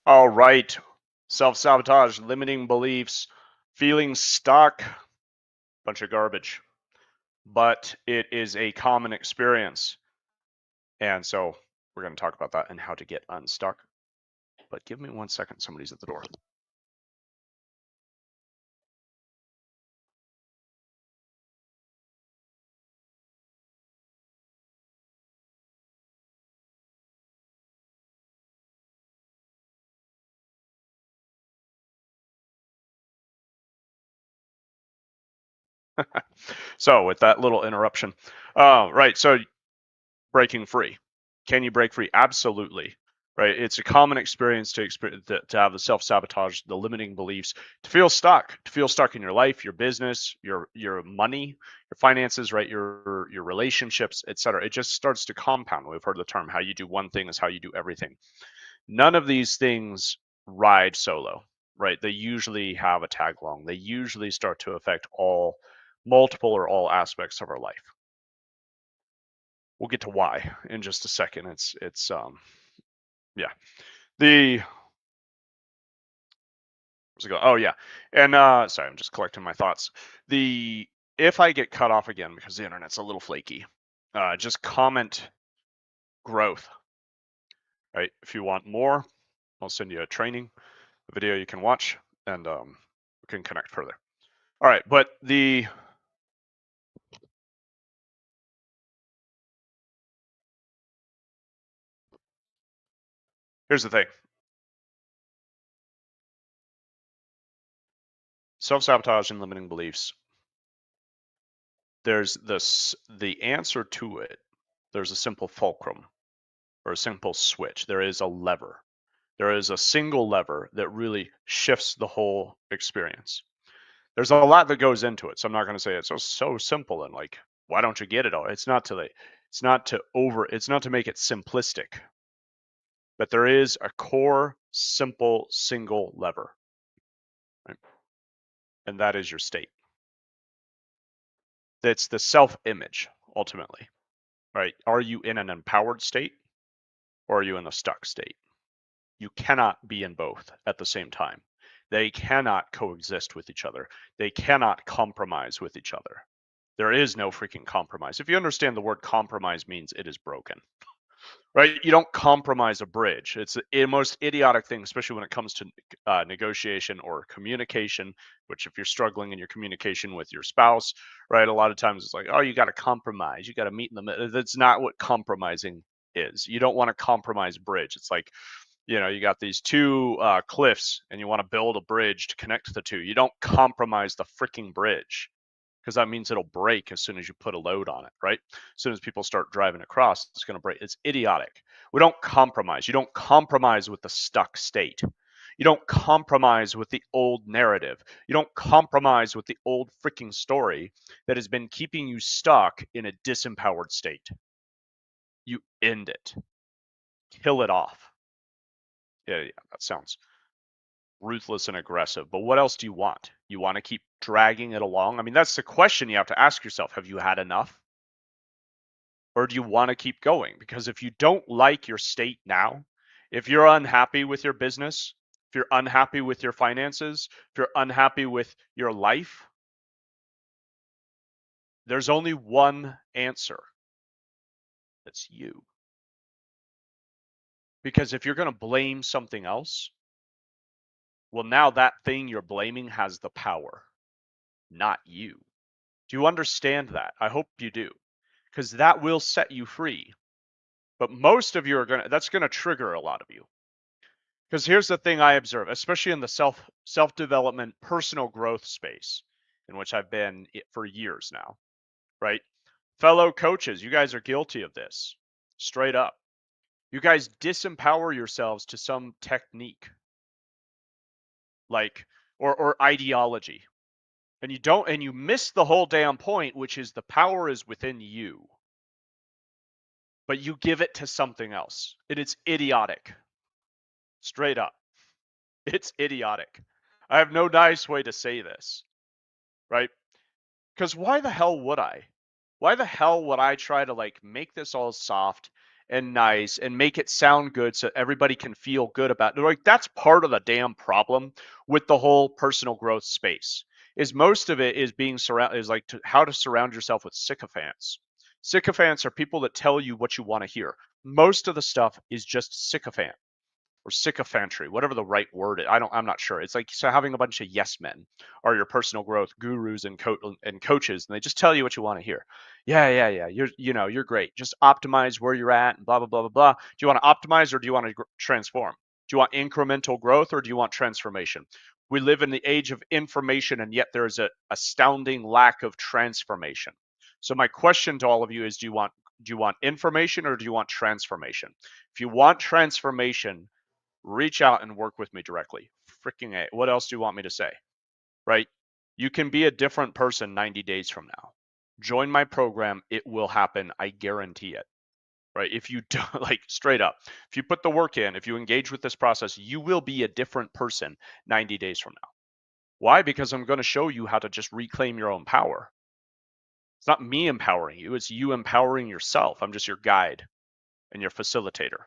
All right. Self-sabotage, limiting beliefs, feeling stuck, bunch of garbage. But it is a common experience. And so we're going to talk about that and how to get unstuck. But give me 1 second. Somebody's at the door. So with that little interruption, right. So breaking free. Can you break free? Absolutely. Right. It's a common experience to have the self-sabotage, the limiting beliefs, to feel stuck in your life, your business, your money, your finances, right? Your relationships, etc. It just starts to compound. We've heard the term, how you do one thing is how you do everything. None of these things ride solo, right? They usually have a tag along. They usually start to affect multiple or all aspects of our life. We'll get to why in just a second. It's yeah. The where's it go? Oh yeah. And sorry, I'm just collecting my thoughts. The If I get cut off again because the internet's a little flaky, just comment growth. Right? If you want more, I'll send you a training video you can watch, and we can connect further. All right, but here's the thing. Self-sabotage and limiting beliefs. There's the answer to it. There's a simple fulcrum or a simple switch. There is a lever. There is a single lever that really shifts the whole experience. There's a lot that goes into it, so I'm not going to say it's so simple and like, why don't you get it all? It's not to make it simplistic, but there is a core, simple, single lever, right? And that is your state. That's the self-image ultimately, right? Are you in an empowered state or are you in a stuck state? You cannot be in both at the same time. They cannot coexist with each other. They cannot compromise with each other. There is no freaking compromise. If you understand the word compromise means it is broken, right? You don't compromise a bridge. It's the most idiotic thing, especially when it comes to negotiation or communication, which if you're struggling in your communication with your spouse, right, a lot of times it's like, oh, you got to compromise. You got to meet in the middle. That's not what compromising is. You don't want to compromise bridge. It's like, you got these two cliffs and you want to build a bridge to connect the two. You don't compromise the freaking bridge because that means it'll break as soon as you put a load on it, right? As soon as people start driving across, it's going to break. It's idiotic. We don't compromise. You don't compromise with the stuck state. You don't compromise with the old narrative. You don't compromise with the old freaking story that has been keeping you stuck in a disempowered state. You end it, kill it off. Yeah, that sounds ruthless and aggressive. But what else do you want? You want to keep dragging it along? I mean, that's the question you have to ask yourself. Have you had enough? Or do you want to keep going? Because if you don't like your state now, if you're unhappy with your business, if you're unhappy with your finances, if you're unhappy with your life, there's only one answer. It's you. Because if you're going to blame something else, well, now that thing you're blaming has the power, not you. Do you understand that? I hope you do, because that will set you free. But most of you that's going to trigger a lot of you. Because here's the thing I observe, especially in the self-development, personal growth space, in which I've been for years now, right? Fellow coaches, you guys are guilty of this, straight up. You guys disempower yourselves to some technique, like, or ideology. And you miss the whole damn point, which is the power is within you. But you give it to something else. And it's idiotic. Straight up. It's idiotic. I have no nice way to say this, right? Because why the hell would I? Why the hell would I try to like make this all soft and nice and make it sound good so everybody can feel good about it. Like that's part of the damn problem with the whole personal growth space. Is most of it is being surrounded is like how to surround yourself with sycophants. Sycophants are people that tell you what you want to hear. Most of the stuff is just sycophant or sycophantry, whatever the right word is. I'm not sure. It's like so having a bunch of yes men are your personal growth gurus and coaches, and they just tell you what you want to hear. Yeah. You're great. Just optimize where you're at and blah blah blah blah blah. Do you want to optimize or do you want to transform? Do you want incremental growth or do you want transformation? We live in the age of information, and yet there is a astounding lack of transformation. So my question to all of you is: do you want information or do you want transformation? If you want transformation, reach out and work with me directly. Freaking A. What else do you want me to say? Right? You can be a different person 90 days from now. Join my program. It will happen. I guarantee it. Right? If you do, like straight up, if you put the work in, if you engage with this process, you will be a different person 90 days from now. Why? Because I'm going to show you how to just reclaim your own power. It's not me empowering you, it's you empowering yourself. I'm just your guide and your facilitator.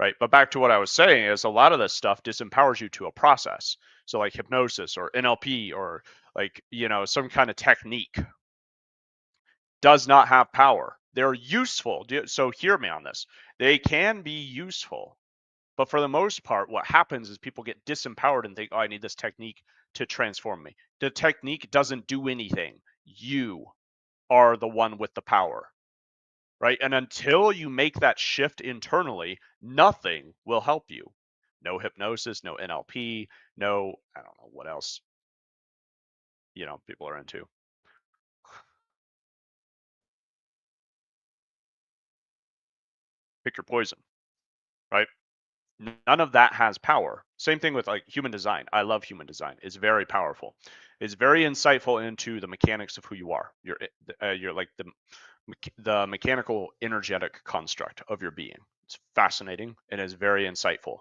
Right. But back to what I was saying is a lot of this stuff disempowers you to a process. So like hypnosis or NLP or like, some kind of technique does not have power. They're useful. So hear me on this. They can be useful. But for the most part, what happens is people get disempowered and think, oh, I need this technique to transform me. The technique doesn't do anything. You are the one with the power. Right? And until you make that shift internally, nothing will help you. No hypnosis, no NLP, no, I don't know what else, people are into. Pick your poison, right? None of that has power. Same thing with like human design. I love human design. It's very powerful. It's very insightful into the mechanics of who you are. You're like the mechanical energetic construct of your being. It's fascinating and is very insightful.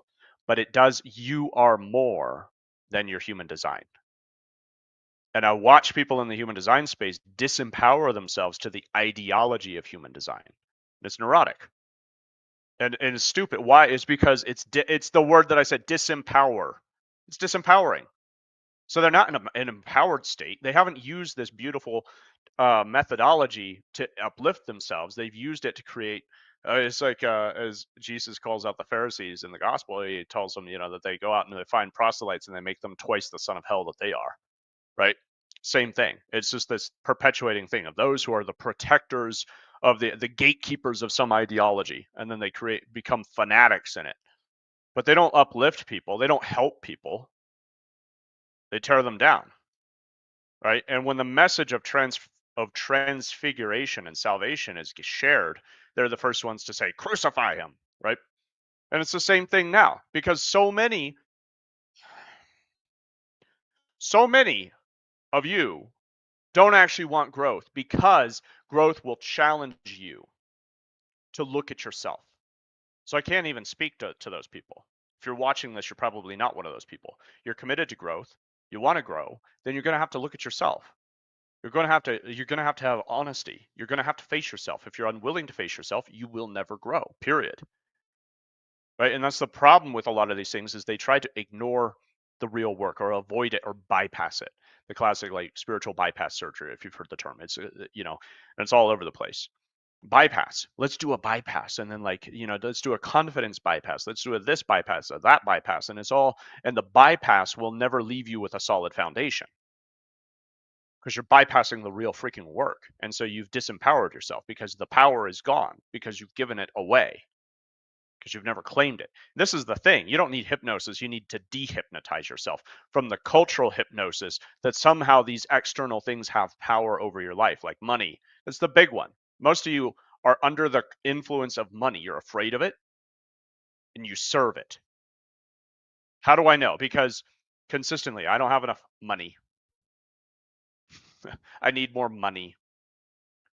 But you are more than your human design. And I watch people in the human design space disempower themselves to the ideology of human design. It's neurotic and it's stupid. Why? It's because it's the word that I said, disempower. It's disempowering. So they're not in an empowered state. They haven't used this beautiful methodology to uplift themselves. They've used it to create. It's like as Jesus calls out the Pharisees in the gospel, he tells them, that they go out and they find proselytes and they make them twice the son of hell that they are. Right? Same thing. It's just this perpetuating thing of those who are the protectors of the gatekeepers of some ideology, and then they become fanatics in it. But they don't uplift people. They don't help people. They tear them down. Right? And when the message of transfiguration and salvation is shared, they're the first ones to say, crucify him, right? And it's the same thing now because so many of you don't actually want growth because growth will challenge you to look at yourself. So I can't even speak to those people. If you're watching this, you're probably not one of those people. You're committed to growth. You want to grow, then you're going to have to look at yourself. You're going to have honesty. You're going to have to face yourself. If you're unwilling to face yourself, you will never grow. Period. Right? And that's the problem with a lot of these things is they try to ignore the real work or avoid it or bypass it. The classic like spiritual bypass surgery, if you've heard the term. It's and it's all over the place. Bypass. Let's do a bypass, and then let's do a confidence bypass. Let's do a this bypass, a that bypass, and the bypass will never leave you with a solid foundation because you're bypassing the real freaking work. And so you've disempowered yourself because the power is gone because you've given it away because you've never claimed it. This is the thing. You don't need hypnosis. You need to dehypnotize yourself from the cultural hypnosis that somehow these external things have power over your life, like money. That's the big one. Most of you are under the influence of money. You're afraid of it and you serve it. How do I know? Because consistently, I don't have enough money. I need more money.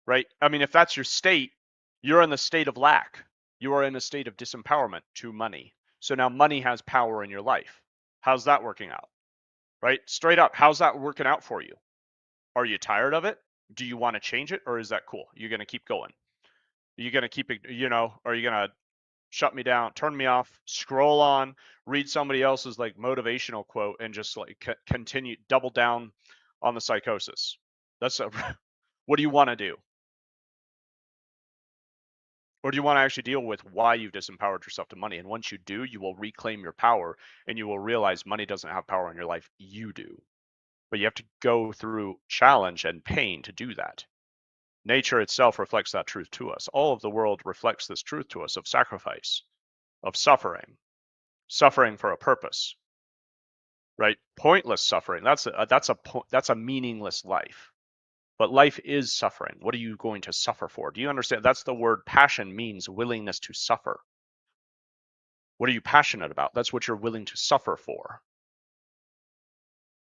Right? I mean, if that's your state, you're in the state of lack. You are in a state of disempowerment to money. So now money has power in your life. How's that working out? Right? Straight up, how's that working out for you? Are you tired of it? Do you want to change it or is that cool? You're going to keep going. Are you going to keep it, are you going to shut me down, turn me off, scroll on, read somebody else's like motivational quote and just like continue, double down on the psychosis? That's a, what do you want to do? Or do you want to actually deal with why you've disempowered yourself to money? And once you do, you will reclaim your power and you will realize money doesn't have power in your life. You do. But you have to go through challenge and pain to do that. Nature itself reflects that truth to us. All of the world reflects this truth to us of sacrifice, of suffering for a purpose, right? Pointless suffering. That's a meaningless life. But life is suffering. What are you going to suffer for? Do you understand? That's the word passion means willingness to suffer. What are you passionate about? That's what you're willing to suffer for.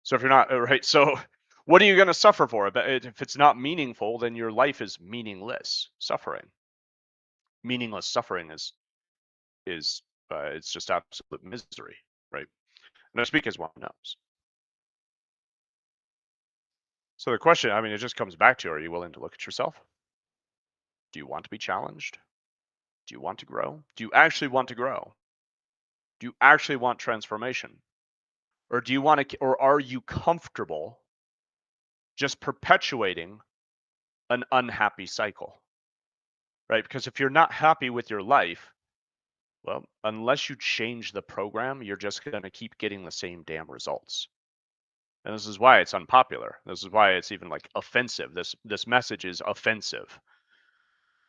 So if you're not, right, so what are you going to suffer for? If it's not meaningful, then your life is meaningless suffering. Meaningless suffering is it's just absolute misery, right? And I speak as one knows. So the question, I mean, it just comes back to, are you willing to look at yourself? Do you want to be challenged? Do you want to grow? Do you actually want to grow? Do you actually want transformation? Or do you want to, or are you comfortable just perpetuating an unhappy cycle? Right? Because if you're not happy with your life, well, unless you change the program, you're just going to keep getting the same damn results. And this is why it's unpopular. This is why it's even like offensive. This message is offensive,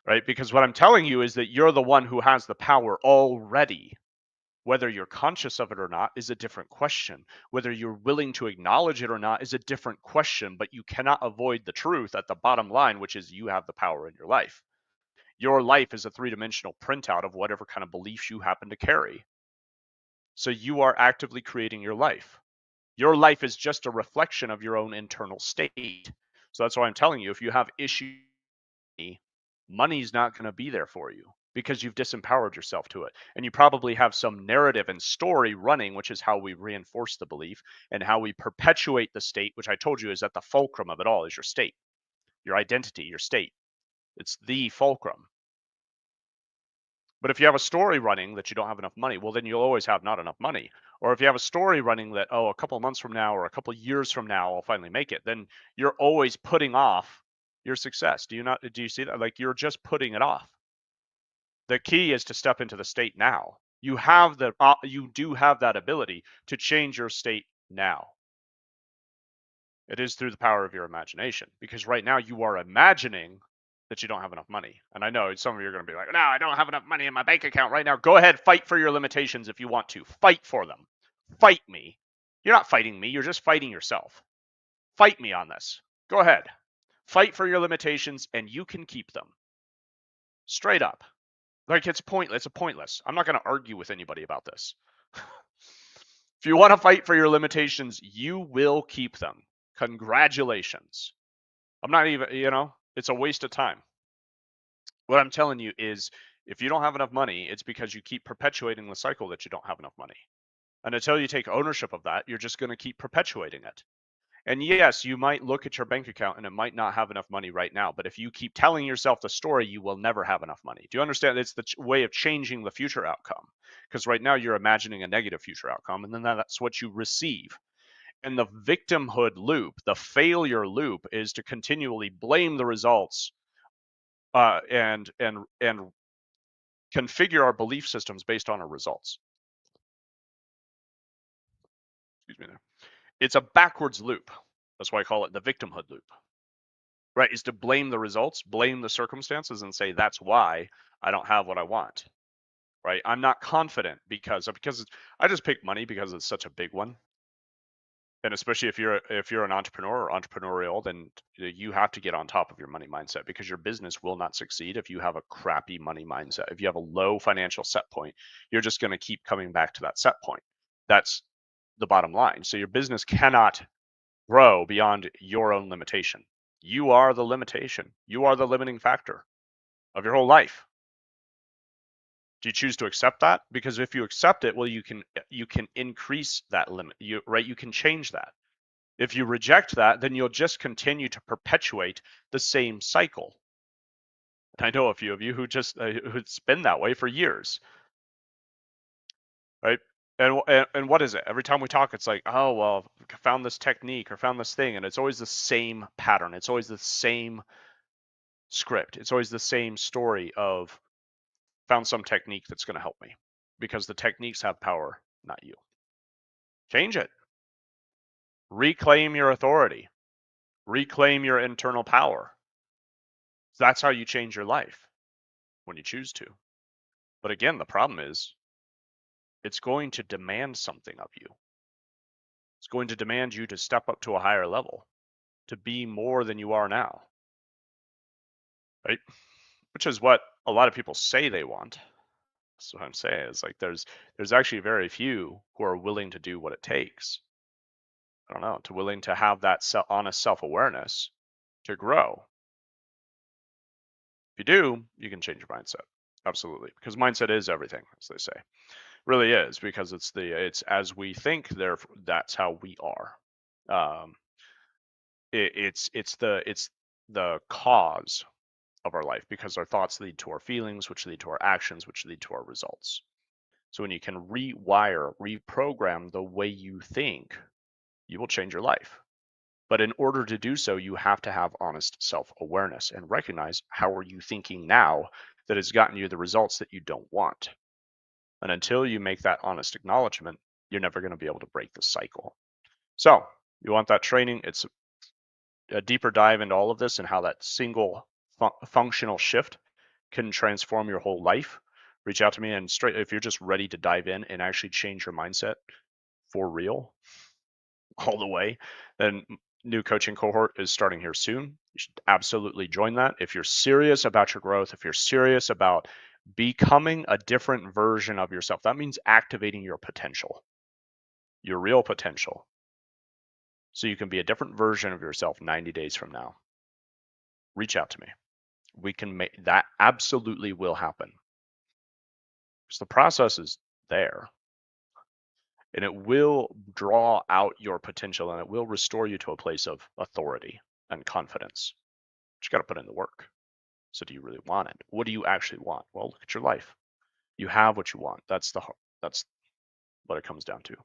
right? Because what I'm telling you is that you're the one who has the power already. Whether you're conscious of it or not is a different question. Whether you're willing to acknowledge it or not is a different question, but you cannot avoid the truth at the bottom line, which is you have the power in your life. Your life is a three-dimensional printout of whatever kind of beliefs you happen to carry. So you are actively creating your life. Your life is just a reflection of your own internal state. So that's why I'm telling you, if you have issues, money's not going to be there for you because you've disempowered yourself to it. And you probably have some narrative and story running, which is how we reinforce the belief and how we perpetuate the state, which I told you is at the fulcrum of it all, is your state, your identity, your state. It's the fulcrum. But if you have a story running that you don't have enough money, well, then you'll always have not enough money. Or if you have a story running that, oh, a couple of months from now or a couple of years from now, I'll finally make it, then you're always putting off your success. Do you see that? Like you're just putting it off. The key is to step into the state now. You do have that ability to change your state now. It is through the power of your imagination, because right now you are imagining that you don't have enough money. And I know some of you are going to be like, no, I don't have enough money in my bank account right now. Go ahead, fight for your limitations if you want to. Fight for them. Fight me. You're not fighting me. You're just fighting yourself. Fight me on this. Go ahead. Fight for your limitations and you can keep them. Straight up. Like it's pointless. It's pointless. I'm not going to argue with anybody about this. If you want to fight for your limitations, you will keep them. Congratulations. I'm not even, it's a waste of time. What I'm telling you is if you don't have enough money, it's because you keep perpetuating the cycle that you don't have enough money. And until you take ownership of that, you're just going to keep perpetuating it. And yes, you might look at your bank account and it might not have enough money right now. But if you keep telling yourself the story, you will never have enough money. Do you understand? It's the way of changing the future outcome. Because right now you're imagining a negative future outcome, and then that's what you receive. And the victimhood loop, the failure loop, is to continually blame the results and configure our belief systems based on our results. Excuse me there. It's a backwards loop. That's why I call it the victimhood loop. Right? Is to blame the results, blame the circumstances, and say that's why I don't have what I want. Right? I'm not confident because I just pick money because it's such a big one. And especially if you're an entrepreneur or entrepreneurial, then you have to get on top of your money mindset, because your business will not succeed if you have a crappy money mindset. If you have a low financial set point, you're just going to keep coming back to that set point. That's the bottom line. So your business cannot grow beyond your own limitation. You are the limitation. You are the limiting factor of your whole life. Do you choose to accept that? Because if you accept it, well, you can increase that limit. You can change that. If you reject that, then you'll just continue to perpetuate the same cycle. I know a few of you who just who's been that way for years, right? And what is it? Every time we talk, it's like, oh well, found this technique or found this thing, and it's always the same pattern. It's always the same script. It's always the same story of found some technique that's going to help me because the techniques have power, not you. Change it. Reclaim your authority. Reclaim your internal power. That's how you change your life when you choose to. But again, the problem is it's going to demand something of you. It's going to demand you to step up to a higher level, to be more than you are now, right? Which is what a lot of people say they want. That's what I'm saying. Is like there's actually very few who are willing to do what it takes. I don't know, to willing to have that honest self-awareness to grow. If you do, you can change your mindset. Absolutely. Because mindset is everything, as they say. Really is, because it's as we think, therefore that's how we are. Um, it's the cause of our life, because our thoughts lead to our feelings, which lead to our actions, which lead to our results. So when you can rewire, reprogram the way you think, you will change your life. But in order to do so, you have to have honest self-awareness and recognize, how are you thinking now that has gotten you the results that you don't want? And until you make that honest acknowledgement, you're never going to be able to break the cycle. So you want that training? It's a deeper dive into all of this and how that single functional shift can transform your whole life. Reach out to me, and straight, if you're just ready to dive in and actually change your mindset for real, all the way, then new coaching cohort is starting here soon. You should absolutely join that. If you're serious about your growth, if you're serious about becoming a different version of yourself, that means activating your potential, your real potential, so you can be a different version of yourself 90 days from now. Reach out to me. We can make that. Absolutely will happen. So the process is there, and it will draw out your potential, and it will restore you to a place of authority and confidence. But you got to put in the work. So do you really want it? What do you actually want? Well, look at your life. You have what you want. That's what it comes down to.